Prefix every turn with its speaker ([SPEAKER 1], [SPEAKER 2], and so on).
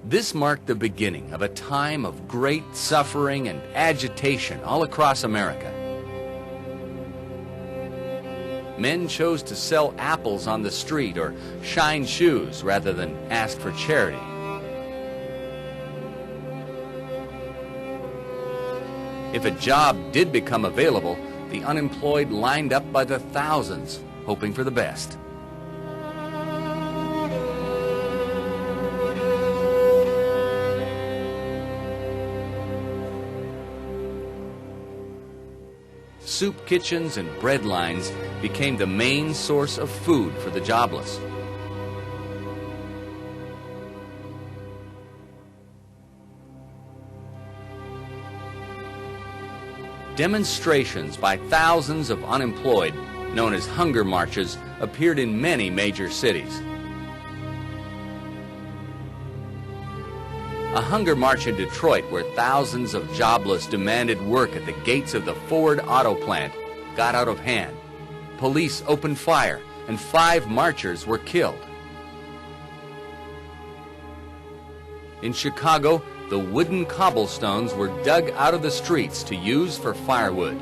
[SPEAKER 1] This marked the beginning of a time of great suffering and agitation all across America. Men chose to sell apples on the street or shine shoes rather than ask for charity. If a job did become available, the unemployed lined up by the thousands, hoping for the best. Soup kitchens and bread lines became the main source of food for the jobless. Demonstrations by thousands of unemployed, known as hunger marches, appeared in many major cities. A hunger march in Detroit, where thousands of jobless demanded work at the gates of the Ford auto plant, got out of hand. Police opened fire, and 5 marchers were killed. In Chicago, the wooden cobblestones were dug out of the streets to use for firewood.